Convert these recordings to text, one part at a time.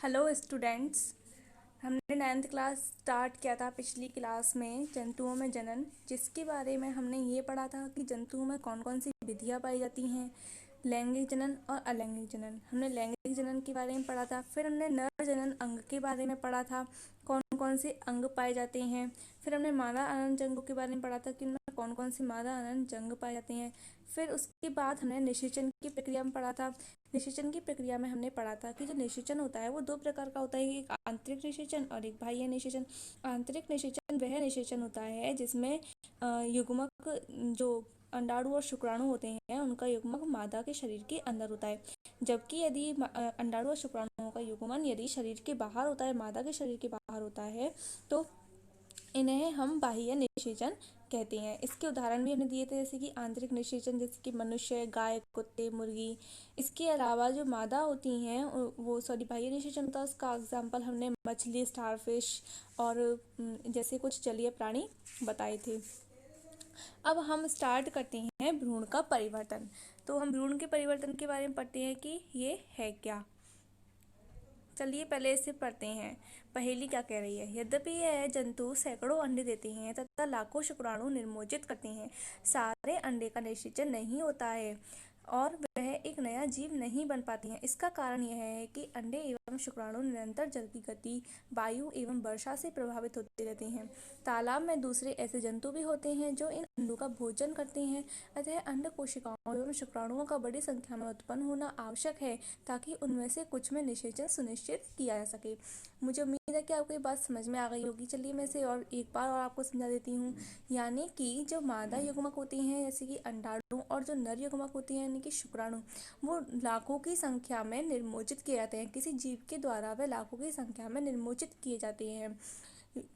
Hello students. हमने 9th class start किया था पिछली क्लास में जंतुओं में जनन, जिसके बारे में हमने ये पढ़ा था कि जंतुओं में कौन कौन सी विधियाँ पाई जाती हैं। लैंगिक जनन और अलैंगिक जनन, हमने लैंगिक जनन के बारे में पढ़ा था। फिर हमने नर जनन अंग के बारे में पढ़ा था, कौन कौन से अंग पाए जाते हैं। फिर हमने मादा अनन जंगों के बारे में पढ़ा था कि उनमें कौन कौन सी मादा अनन जंग पाए जाते हैं। फिर उसके बाद हमने निषेचन की प्रक्रिया में पढ़ा था। निषेचन की प्रक्रिया में हमने पढ़ा था कि जो निषेचन होता है वो दो प्रकार का होता है, एक आंतरिक निषेचन और एक बाह्य निषेचन। आंतरिक निषेचन वह निषेचन होता है जिसमें युग्मक जो अंडाणु और शुक्राणु होते हैं उनका युग्मक मादा के शरीर के अंदर होता है। जबकि यदि अंडाणु और शुक्राणुओं का युग्मन यदि शरीर के बाहर होता है, मादा के शरीर के बाहर होता है, तो इन्हें हम बाह्य निषेचन कहते हैं। इसके उदाहरण भी हमने दिए थे, जैसे कि आंतरिक निषेचन जैसे कि मनुष्य, गाय, कुत्ते, मुर्गी। इसके अलावा जो मादा होती हैं वो बाह्य निषेचन होता है, उसका एग्जाम्पल हमने मछली, स्टारफिश और जैसे कुछ जलीय प्राणी बताए थे। अब हम स्टार्ट करते हैं भ्रूण का परिवर्तन। तो हम भ्रूण के परिवर्तन के बारे में पढ़ते हैं कि ये है क्या। चलिए पहले इसे पढ़ते हैं। पहेली क्या कह रही है। यद्यपि यह जंतु सैकड़ों अंडे देते हैं तथा लाखों शुक्राणु निर्मोचित करते हैं, सारे अंडे का निषेचन नहीं होता है और वह एक नया जीव नहीं बन पाते हैं। इसका कारण यह है कि अंडे एवं शुक्राणु निरंतर जल की गति, वायु एवं वर्षा से प्रभावित होते रहते हैं। तालाब में दूसरे ऐसे जंतु भी होते हैं जो इन अंडों का भोजन करते हैं, अतः अंड कोशिकाओं एवं शुक्राणुओं का बड़ी संख्या में उत्पन्न होना आवश्यक है ताकि उनमें से कुछ में निषेचन सुनिश्चित किया जा सके। मुझे उम्मीद है कि आपको ये बात समझ में आ गई होगी। चलिए मैं इसे और एक बार और आपको समझा देती हूँ। यानी कि जो मादा युग्मक होती हैं जैसे कि अंडाणु और जो नर युग्मक होती हैं यानी कि शुक्राणु, वो लाखों की संख्या में निर्मोचित किए जाते हैं। किसी जीव के द्वारा वे लाखों की संख्या में निर्मोचित किए जाते हैं।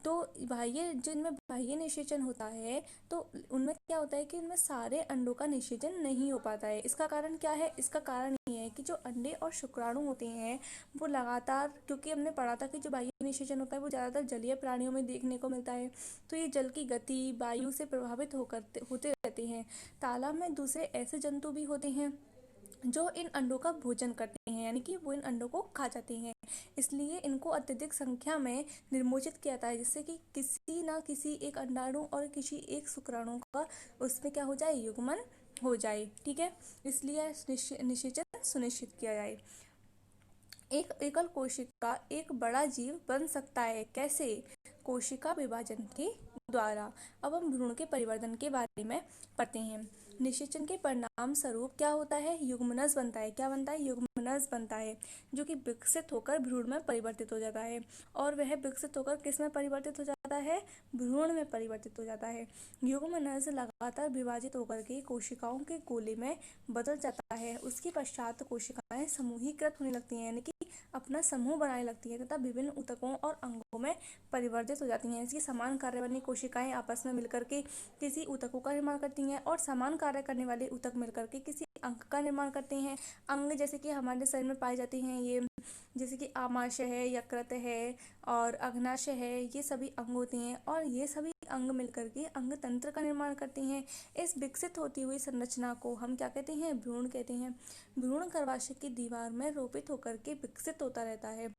तो बाह्य जिनमें बाह्य निषेचन होता है तो उनमें क्या होता है कि उनमें सारे अंडों का निषेचन नहीं हो पाता है। इसका कारण क्या है। इसका कारण ये है कि जो अंडे और शुक्राणु होते हैं वो लगातार, क्योंकि हमने पढ़ा था कि जो बाह्य निषेचन होता है वो ज़्यादातर जलीय प्राणियों में देखने को मिलता है, तो ये जल की गति, वायु से प्रभावित होते रहते हैं। तालाब में दूसरे ऐसे जंतु भी होते हैं जो इन अंडों का भोजन करते हैं, यानी कि वो इन अंडों को खा जाते हैं। इसलिए इनको अत्यधिक संख्या में निर्मोचित किया जाता है, जिससे कि किसी ना किसी एक अंडाणु और किसी एक शुक्राणु का उसमें क्या हो जाए, युग्मन हो जाए। ठीक है, इसलिए निषेचन सुनिश्चित किया जाए। एक एकल कोशिका एक बड़ा जीव बन सकता है, कैसे। कोशिका विभाजन के द्वारा। अब हम भ्रूण के परिवर्तन के बारे में पढ़ते हैं। निषेचन के परिणाम स्वरूप क्या होता है, युग्मनज बनता है। क्या बनता है, युग्मनज बनता है, जो कि विकसित होकर भ्रूण में परिवर्तित हो जाता है। और वह विकसित होकर किस में परिवर्तित हो जाता है, भ्रूण में परिवर्तित हो जाता है। युग्मनज लगातार विभाजित होकर के कोशिकाओं के गोले में बदल जाता है। उसके पश्चात कोशिकाएं समूहीकृत होने लगती हैं, यानी कि अपना समूह बनाने लगती है तथा विभिन्न ऊतकों और अंगों में परिवर्तित हो जाती हैं। इसकी समान कार्य वाली कोशिकाएं आपस में मिलकर के किसी ऊतकों का निर्माण करती हैं और समान कार्य करने वाले ऊतक मिलकर के किसी अंग का निर्माण करते हैं। अंग जैसे कि हमारे शरीर में पाए जाते हैं, ये जैसे कि आमाशय है, यकृत है और अग्नाशय है, ये सभी अंग होते हैं और ये सभी अंग मिलकर के अंग तंत्र का निर्माण करते हैं। इस विकसित होती हुई संरचना को हम क्या कहते हैं, भ्रूण कहते हैं। भ्रूण गर्भाशय की दीवार में रोपित होकर के विकसित होता रहता है।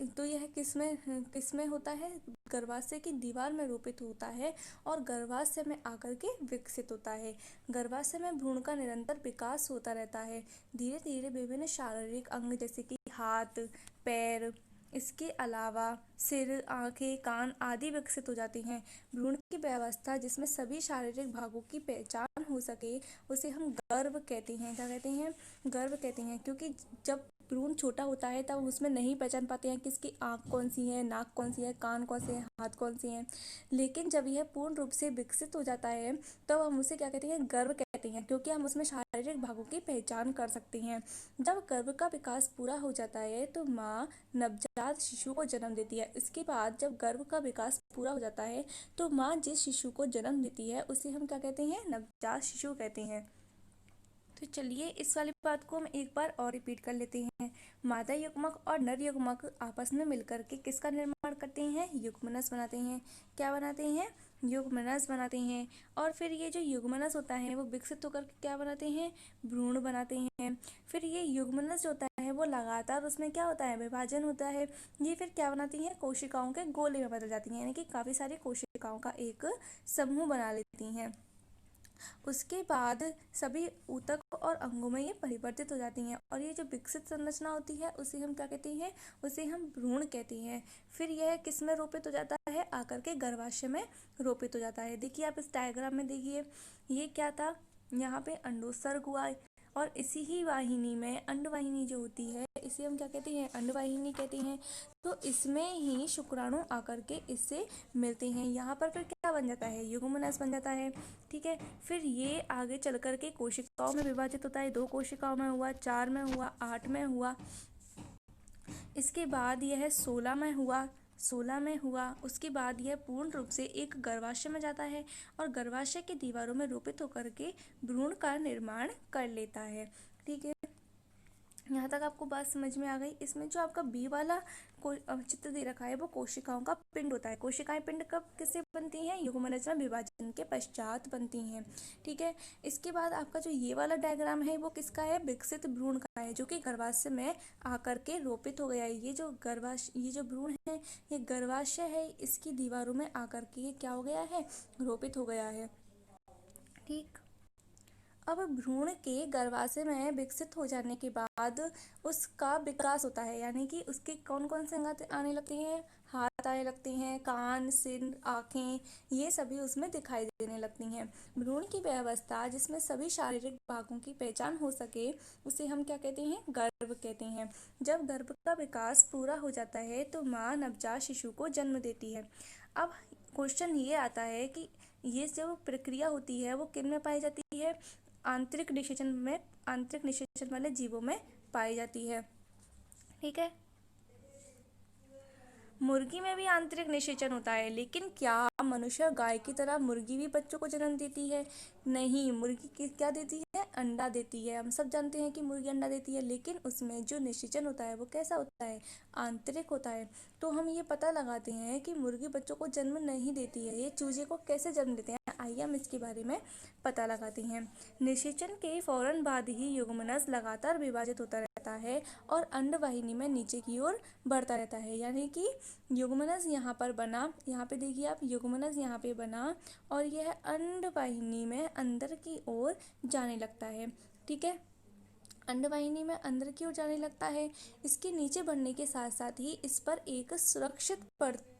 तो यह किसमें होता है, गर्भाशय की दीवार में रोपित होता है और गर्भाशय में आकर के विकसित होता है। गर्भाशय में भ्रूण का निरंतर विकास होता रहता है। धीरे धीरे विभिन्न शारीरिक अंग जैसे कि हाथ, पैर, इसके अलावा सिर, आंखें, कान आदि विकसित हो जाती हैं। भ्रूण की व्यवस्था जिसमें सभी शारीरिक भागों की पहचान हो सके उसे हम गर्भ कहते हैं। क्या कहते हैं, गर्भ कहते हैं। क्योंकि जब भ्रूण छोटा होता है तब उसमें नहीं पहचान पाते हैं कि इसकी आँख कौन सी है, नाक कौन सी है, कान कौन से हैं, हाथ कौन से हैं। लेकिन जब यह पूर्ण रूप से विकसित हो जाता है तब हम उसे क्या कहते हैं, गर्भ कहते हैं, क्योंकि हम उसमें शारीरिक भागों की पहचान कर सकते हैं। जब गर्भ का विकास पूरा हो जाता है तो माँ नवजात शिशु को जन्म देती है। इसके बाद जब गर्भ का विकास पूरा हो जाता है तो माँ जिस शिशु को जन्म देती है उसे हम क्या कहते हैं, नवजात शिशु कहते हैं। तो चलिए इस वाली बात को हम एक बार और रिपीट कर लेते हैं। मादा युग्मक और नर युग्मक आपस में मिलकर के किसका निर्माण करते हैं, युग्मनज बनाते हैं। क्या बनाते हैं, युग्मनज बनाते हैं। और फिर ये जो युग्मनज होता है वो विकसित होकर के क्या बनाते हैं, भ्रूण बनाते हैं। फिर ये युग्मनज होता है वो लगातार उसमें क्या होता है, विभाजन होता है। ये फिर क्या बनाती हैं, कोशिकाओं के गोले में बदल जाती हैं, यानी कि काफ़ी सारी कोशिकाओं का एक समूह बना लेती हैं। उसके बाद सभी ऊतक और अंगों में ये परिवर्तित हो जाती हैं, और ये जो विकसित संरचना होती है उसे हम क्या कहते हैं, उसे हम भ्रूण कहते हैं। फिर यह किस में रोपित हो जाता है, आकर के गर्भाशय में रोपित हो जाता है। देखिए आप इस डायग्राम में देखिए, ये क्या था, यहाँ पे अंडोत्सर्ग हुआ, और इसी ही वाहिनी में अंडवाहिनी जो होती है इसे हम क्या कहते हैं, अंडवाहिनी कहते हैं। तो इसमें ही शुक्राणु आकर के इससे मिलते हैं, यहाँ पर फिर क्या बन जाता है, युग्मनज बन जाता है। ठीक है, फिर ये आगे चल कर के कोशिकाओं में विभाजित होता है, 2 कोशिकाओं में हुआ, 4 में हुआ, 8 में हुआ, इसके बाद यह 16 में हुआ, उसके बाद यह पूर्ण रूप से एक गर्भाशय में जाता है, और गर्भाशय की दीवारों में रोपित होकर के भ्रूण का निर्माण कर लेता है। ठीक है, यहाँ तक आपको बात समझ में आ गई। इसमें जो आपका बी वाला चित्र दे रखा है वो कोशिकाओं का पिंड होता है। कोशिकाएं पिंड कब किससे बनती हैं, युग्मनज में विभाजन के पश्चात बनती हैं। ठीक है, इसके बाद आपका जो ये वाला डायग्राम है वो किसका है, विकसित भ्रूण का है, जो कि गर्भाशय में आकर के रोपित हो गया है। ये जो भ्रूण है ये गर्भाशय है, इसकी दीवारों में आकर के ये क्या हो गया है, रोपित हो गया है। ठीक, अब भ्रूण के गर्भाशय में विकसित हो जाने के बाद उसका विकास होता है, यानी कि उसके कौन कौन से अंग आने लगते हैं, हाथ आने लगते हैं, कान, सिर, आँखें, ये सभी उसमें दिखाई देने लगती हैं। भ्रूण की व्यवस्था जिसमें सभी शारीरिक भागों की पहचान हो सके उसे हम क्या कहते हैं, गर्भ कहते हैं। जब गर्भ का विकास पूरा हो जाता है तो माँ नवजात शिशु को जन्म देती है। अब क्वेश्चन ये आता है कि ये जो प्रक्रिया होती है वो किन में पाई जाती है, आंतरिक निषेचन वाले जीवों में पाई जाती है। ठीक है, मुर्गी में भी आंतरिक निषेचन होता है, लेकिन क्या मनुष्य गाय की तरह मुर्गी भी बच्चों को जन्म देती है, नहीं, मुर्गी क्या देती है, अंडा देती है। हम सब जानते हैं कि मुर्गी अंडा देती है, लेकिन उसमें जो निषेचन होता है वो कैसा होता है, आंतरिक होता है। तो हम ये पता लगाते हैं कि मुर्गी बच्चों को जन्म नहीं देती है, ये चूजे को कैसे जन्म देते हैं, आइए हम इसके बारे में पता लगाते हैं। निषेचन के फौरन बाद ही युग्मनज लगातार विभाजित होता रहता है और अंडवाहिनी में नीचे की ओर बढ़ता रहता है, यानी कि युग्मनज यहाँ पर बना, यहाँ पे देखिए आप, युग्मनज यहाँ पे बना और यह अंडवाहिनी में अंदर की ओर जाने लगता है। ठीक है, अंडवाहिनी में अंदर की ओर जाने लगता है। इसके नीचे बढ़ने के साथ साथ ही इस पर एक सुरक्षित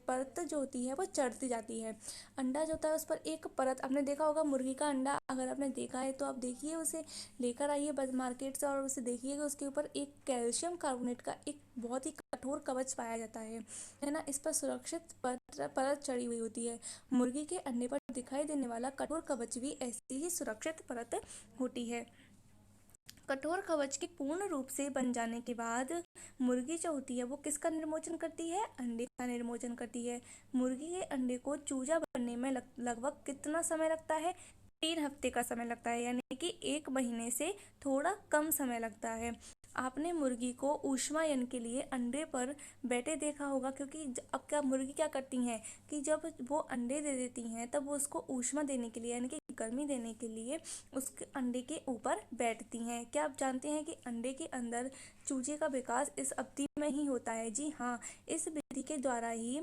परत जो होती है वो चढ़ती जाती है। अंडा जो होता है उस पर एक परत, आपने देखा होगा मुर्गी का अंडा, अगर आपने देखा है तो आप देखिए, उसे लेकर आइए मार्केट से और उसे देखिएगा, उसके ऊपर एक कैल्शियम कार्बोनेट का एक बहुत ही कठोर कवच पाया जाता है ना। इस पर सुरक्षित परत चढ़ी हुई होती है। मुर्गी के अंडे पर दिखाई देने वाला कठोर कवच भी ऐसी ही सुरक्षित परत होती है। कठोर कवच के पूर्ण रूप से बन जाने के बाद मुर्गी जो होती है वो किसका निर्मोचन करती है, अंडे का निर्मोचन करती है। मुर्गी के अंडे को चूजा बनने में लगभग कितना समय लगता है, 3 हफ्ते का समय लगता है, यानी कि 1 महीने से थोड़ा कम समय लगता है। आपने मुर्गी को ऊष्मायन के लिए अंडे पर बैठे देखा होगा, क्योंकि अब क्या मुर्गी क्या करती हैं कि जब वो अंडे दे देती हैं तब वो उसको ऊष्मा देने के लिए, यानी कि गर्मी देने के लिए उसके अंडे के ऊपर बैठती हैं। क्या आप जानते हैं कि अंडे के अंदर चूजे का विकास इस अवधि में ही होता है? जी हाँ, इस विधि के द्वारा ही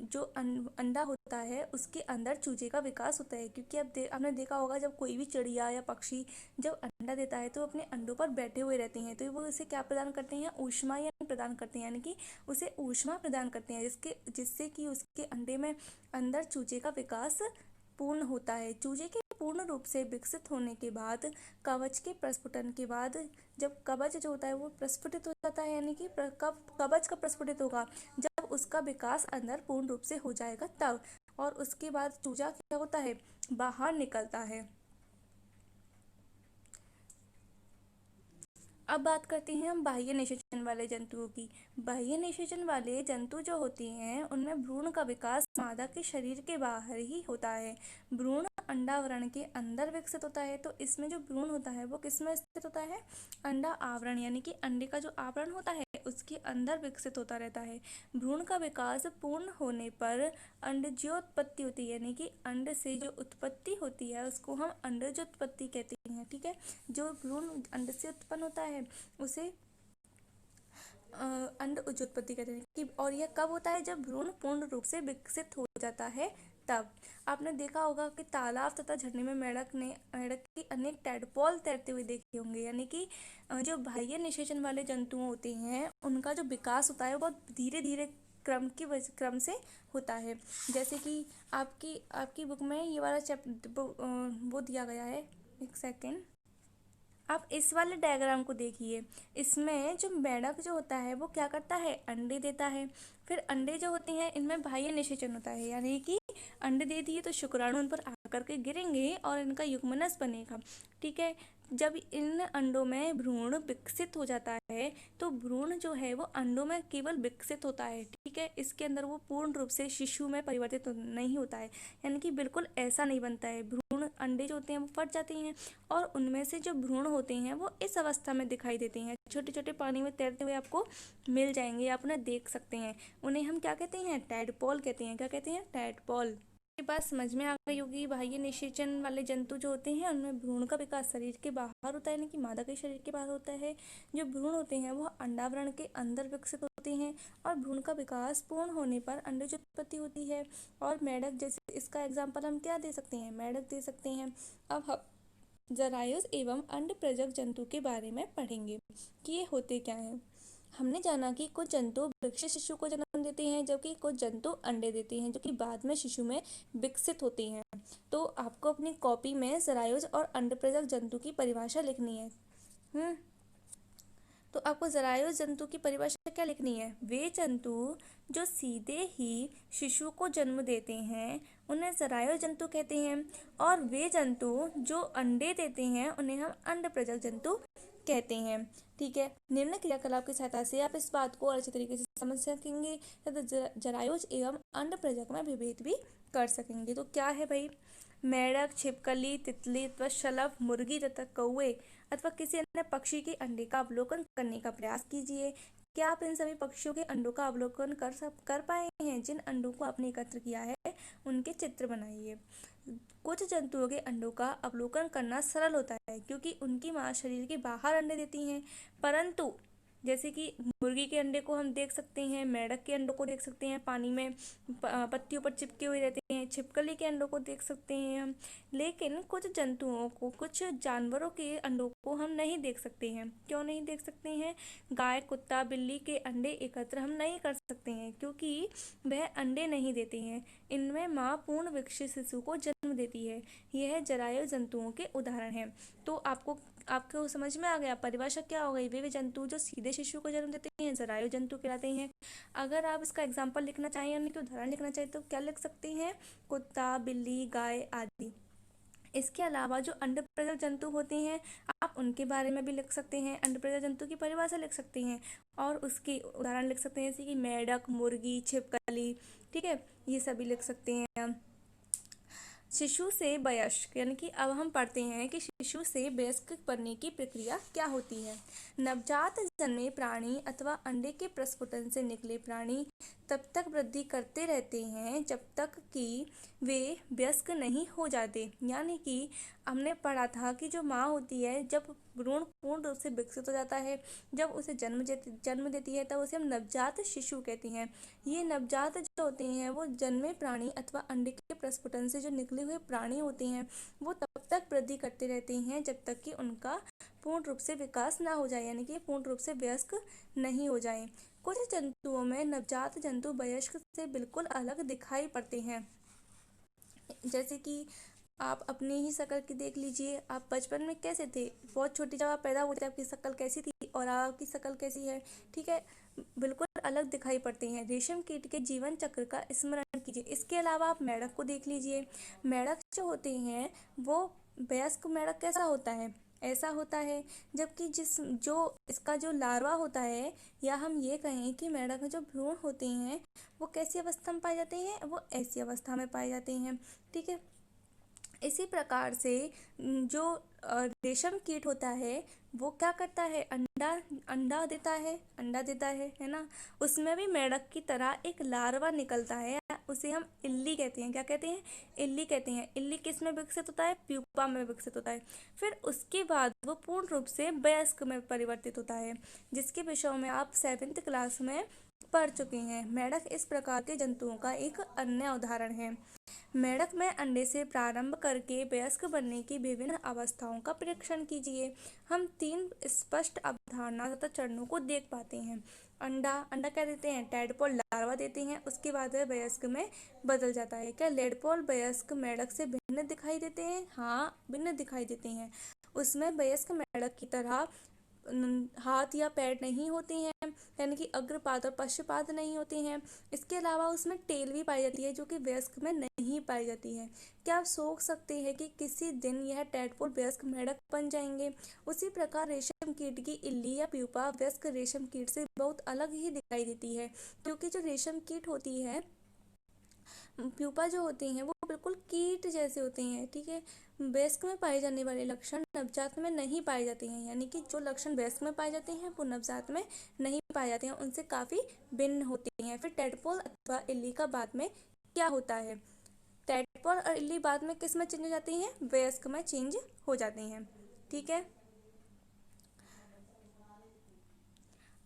जो अंडा होता है उसके अंदर चूजे का विकास होता है। क्योंकि आपने देखा होगा जब कोई भी चिड़िया या पक्षी जब अंडा देता है तो अपने अंडों पर बैठे हुए रहते हैं, तो वो उसे क्या प्रदान करते हैं, ऊष्मा या प्रदान करते हैं, यानी कि उसे ऊष्मा प्रदान करते हैं, जिससे कि उसके अंडे में अंदर चूजे का विकास पूर्ण होता है। चूजे के पूर्ण रूप से विकसित होने के बाद कवच के प्रस्फुटन के बाद, जब कवच जो होता है वो प्रस्फुटित हो जाता है, यानी कि कब कवच का प्रस्फुटित होगा, जब उसका विकास अंदर पूर्ण रूप से हो जाएगा तब, और उसके बाद चूजा क्या होता है, बाहर निकलता है। अब बात करते हैं हम बाह्य निषेचन वाले जंतुओं की। बाह्य निषेचन वाले जंतु जो होते हैं उनमें भ्रूण का विकास मादा के शरीर के बाहर ही होता है। भ्रूण अंडावरण के अंदर विकसित होता है, तो इसमें जो भ्रूण होता है वो किस में स्थित होता है, अंडा आवरण, यानी कि अंडे का जो आवरण होता है उसके अंदर विकसित होता रहता है। भ्रूण का विकास पूर्ण होने पर अंडज्योत्पत्ति होती है, यानी कि अंड से जो उत्पत्ति होती है उसको हम अंडज्योत्पत्ति कहते हैं। ठीक है, जो भ्रूण अंड से उत्पन्न होता है उसे अंड उत्पत्ति करते हैं कि, और यह कब होता है, जब भ्रूण पूर्ण रूप से विकसित हो जाता है तब। आपने देखा होगा कि तालाब तथा झरने में मेंढक की अनेक टैडपोल तैरते हुए देखे होंगे, यानी कि जो बाह्य निषेचन वाले जंतु होते हैं उनका जो विकास होता है वो बहुत धीरे धीरे क्रम से होता है। जैसे कि आपकी बुक में ये वाला चैप्टर वो दिया गया है, एक सेकेंड, आप इस वाले डायग्राम को देखिए। इसमें जो मेंढक जो होता है वो क्या करता है, अंडे देता है। फिर अंडे जो होते हैं इनमें बाह्य निषेचन होता है, यानी कि अंडे दे दिए तो शुक्राणु उन पर आकर के गिरेंगे और इनका युग्मनज बनेगा। ठीक है, जब इन अंडों में भ्रूण विकसित हो जाता है तो भ्रूण जो है वो अंडों में केवल विकसित होता है। ठीक है, इसके अंदर वो पूर्ण रूप से शिशु में परिवर्तित नहीं होता है, यानी कि बिल्कुल ऐसा नहीं बनता है। भ्रूण अंडे जो होते हैं वो फट जाते हैं और उनमें से जो भ्रूण होते हैं वो इस अवस्था में दिखाई देते हैं, छोटे छोटे पानी में तैरते हुए आपको मिल जाएंगे, आप उन्हें देख सकते हैं। उन्हें हम क्या कहते हैं, टैडपोल कहते हैं। क्या कहते हैं, टैडपोल। ये बात समझ में आ गई होगी। बाह्य निषेचन वाले जंतु जो होते हैं उनमें भ्रूण का विकास शरीर के बाहर होता है, यानी कि मादा के शरीर के बाहर होता है। जो भ्रूण होते हैं वो अंडावरण के अंदर विकसित होते हैं और भ्रूण का विकास पूर्ण होने पर अंडे की उत्पत्ति होती है। और मेंढक, जैसे इसका एग्जाम्पल हम क्या दे सकते हैं, मेंढक दे सकते हैं। अब हम जरायुज एवं अंडप्रजक जंतु के बारे में पढ़ेंगे कि ये होते क्या हैं। हमने जाना कि कुछ जंतु वृक्ष शिशु को जन्म देते हैं, जबकि कुछ जंतु अंडे देते हैं जो कि बाद में शिशु में विकसित होते हैं। तो आपको अपनी कॉपी में जरायुज और अंडप्रजक जंतु की परिभाषा लिखनी है। तो आपको जरायुज जंतु की परिभाषा क्या लिखनी है, वे जंतु जो सीधे ही शिशु को जन्म देते हैं उन्हें जरायुज जंतु कहते हैं, और वे जंतु जो अंडे देते हैं उन्हें हम अंडप्रजक जंतु कहते हैं। ठीक है, निम्न क्रियाकलाप की सहायता से आप इस बात को अच्छे तरीके से समझ सकेंगे तथा जरायुज एवं अंडप्रजक में विभेद भी कर सकेंगे। तो क्या है भाई, मेंढक, छिपकली, तितली अथवा शलभ, मुर्गी तथा कौवे अथवा किसी अन्य पक्षी के अंडे का अवलोकन करने का प्रयास कीजिए। क्या आप इन सभी पक्षियों के अंडों का अवलोकन कर पाए हैं? जिन अंडों को आपने एकत्र किया है उनके चित्र बनाइए। कुछ जंतुओं के अंडों का अवलोकन करना सरल होता है क्योंकि उनकी मां शरीर के बाहर अंडे देती हैं, परंतु जैसे कि मुर्गी के अंडे को हम देख सकते हैं, मेंढक के अंडों को देख सकते हैं, पानी में पत्तियों पर चिपके हुए रहते हैं, छिपकली के अंडों को देख सकते हैं हम, लेकिन कुछ जंतुओं को, कुछ जानवरों के अंडों को हम नहीं देख सकते हैं। क्यों नहीं देख सकते हैं? गाय, कुत्ता, बिल्ली के अंडे एकत्र हम नहीं कर सकते हैं क्योंकि वह अंडे नहीं देते हैं। इनमें माँ पूर्ण विकसित शिशु को जन्म देती है। यह जरायु जंतुओं के उदाहरण हैं। तो आपको समझ में आ गया परिभाषा क्या हो गई, वे जंतु जो सीधे शिशु को जन्म देते हैं जरायु जंतु कहलाते हैं। अगर आप इसका एग्जाम्पल लिखना चाहें यानी कि उदाहरण लिखना चाहें तो क्या लिख सकते हैं, कुत्ता, बिल्ली, गाय आदि। इसके अलावा जो अंडप्रजक जंतु होते हैं आप उनके बारे में भी लिख सकते हैं, अंडप्रजक जंतु की परिभाषा लिख सकते हैं और उसके उदाहरण लिख सकते हैं, जैसे कि मेंढक, मुर्गी, छिपकली। ठीक है, ये सभी लिख सकते हैं। शिशु से वयस्क, यानी कि अब हम पढ़ते हैं कि शिशु से वयस्क बनने की प्रक्रिया क्या होती है। नवजात जन्मे प्राणी अथवा अंडे के प्रस्फुटन से निकले प्राणी तब तक वृद्धि करते रहते हैं जब तक कि वे वयस्क नहीं हो जाते। यानी कि हमने पढ़ा था कि जो माँ होती है जब भ्रूण पूर्ण रूप से विकसित हो जाता है, जब उसे जन्म देती है तब उसे हम नवजात शिशु कहते हैं। ये नवजात जो होते हैं वो जन्मे प्राणी अथवा अंडे के प्रस्फुटन से जो निकले हुए प्राणी होते हैं वो तब तक वृद्धि करते रहते हैं जब तक कि उनका पूर्ण रूप से विकास ना हो जाए, यानी कि पूर्ण रूप से वयस्क नहीं हो जाए। कुछ जंतुओं में नवजात जंतु वयस्क से बिल्कुल अलग दिखाई पड़ते हैं। जैसे कि आप अपनी ही शक्ल की देख लीजिए, आप बचपन में कैसे थे, बहुत छोटी जब आप पैदा हुए थे आपकी शक्ल कैसी थी और आपकी शक्ल कैसी है। ठीक है, बिल्कुल अलग दिखाई पड़ते हैं। रेशम कीट के जीवन चक्र का स्मरण कीजिए। इसके अलावा आप मेंढक को देख लीजिए, मेंढक जो होते हैं वो वयस्क मेंढक कैसा होता है, ऐसा होता है, जबकि इसका जो लार्वा होता है, या हम ये कहें कि मेंढक में जो भ्रूण होते हैं वो कैसी अवस्था में पाए जाते हैं, वो ऐसी अवस्था में पाए जाते हैं। ठीक है, इसी प्रकार से जो रेशम कीट होता है वो क्या करता है, अंडा देता है ना, उसमें भी मेंढक की तरह एक लार्वा निकलता है, उसे हम इल्ली कहते हैं। क्या कहते हैं? इल्ली कहते हैं। इल्ली किस में विकसित होता है? प्यूपा में विकसित होता है। फिर उसके बाद वो पूर्ण रूप से वयस्क में परिवर्तित होता है, जिसके विषयों में आप 7th क्लास में पढ़ चुके हैं। मेंढक इस प्रकार के जंतुओं का एक अन्य उदाहरण है। मेंढक में अंडे से प्रारंभ करके वयस्क बनने की विभिन्न अवस्थाओं का परीक्षण कीजिए। हम 3 स्पष्ट अवधारणा तथा चरणों को देख पाते हैं। अंडा क्या देते हैं? टैडपोल लार्वा देते हैं। उसके बाद वह वयस्क में बदल जाता है। क्या लेडपोल वयस्क मेंढक से भिन्न दिखाई देते हैं? हाँ, भिन्न दिखाई देते हैं। उसमें वयस्क मेंढक की तरह हाथ या पैर नहीं होते हैं, यानी कि अग्रपाद और पश्चपाद नहीं होते हैं। इसके अलावा उसमें टेल भी पाई जाती है, जो कि वयस्क में नहीं पाई जाती है। क्या आप सोच सकते हैं कि किसी दिन यह टैडपोल वयस्क मेंढक बन जाएंगे? उसी प्रकार रेशम कीट की इल्ली या प्यूपा वयस्क रेशम कीट से बहुत अलग ही दिखाई देती है, क्योंकि जो रेशम कीट होती है, प्यूपा जो होती हैं, वो बिल्कुल कीट जैसे होते हैं। ठीक है, वयस्क में पाए जाने वाले लक्षण नवजात में नहीं पाए जाते हैं, यानी कि जो लक्षण वयस्क में पाए जाते हैं वो नवजात में नहीं पाए जाते हैं, उनसे काफ़ी भिन्न होते हैं। फिर टैडपोल अथवा इल्ली का बाद में क्या होता है? टैडपोल और इल्ली बाद में किस में चेंज हो जाती हैं? वयस्क में चेंज हो जाते हैं। ठीक है,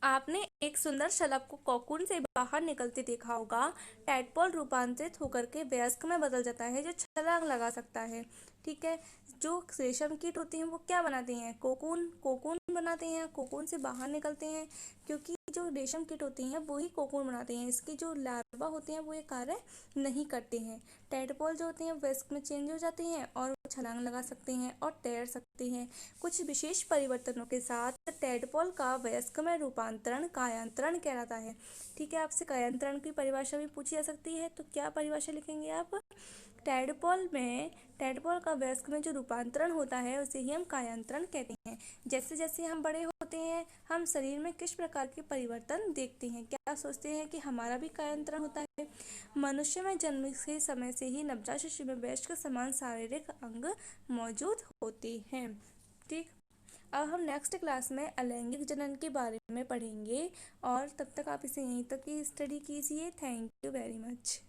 आपने एक सुंदर शलभ को कोकून से बाहर निकलते देखा होगा। टैडपोल रूपांतरित होकर के वयस्क में बदल जाता है, जो छलांग लगा सकता है। ठीक है, जो रेशम कीट होती हैं वो क्या बनाते हैं? कोकून कोकून बनाते हैं, कोकून से बाहर निकलते हैं, क्योंकि जो रेशम कीट होती हैं वो ही कोकून बनाते हैं। इसके जो लार्वा होते हैं वो ये कार्य नहीं करते हैं। टैडपोल जो होते हैं वयस्क में चेंज हो जाते हैं और छलांग लगा सकते हैं और तैर सकते हैं। कुछ विशेष परिवर्तनों के साथ टैडपोल का वयस्क में रूपांतरण कायांतरण कहलाता है। ठीक है, आपसे कायांतरण की परिभाषा भी पूछी जा सकती है, तो क्या परिभाषा लिखेंगे आप? टैडपोल का वयस्क में जो रूपांतरण होता है उसे ही हम कायांतरण कहते हैं। जैसे जैसे हम बड़े होते हैं हम शरीर में किस प्रकार के परिवर्तन देखते हैं? क्या सोचते हैं कि हमारा भी कायांतरण होता है? मनुष्य में जन्म के समय से ही नवजात शिशु में वयस्क समान शारीरिक अंग मौजूद होते हैं। ठीक, अब हम नेक्स्ट क्लास में अलैंगिक जनन के बारे में पढ़ेंगे, और तब तक आप इसे यहीं तक की स्टडी कीजिए। Thank you very much.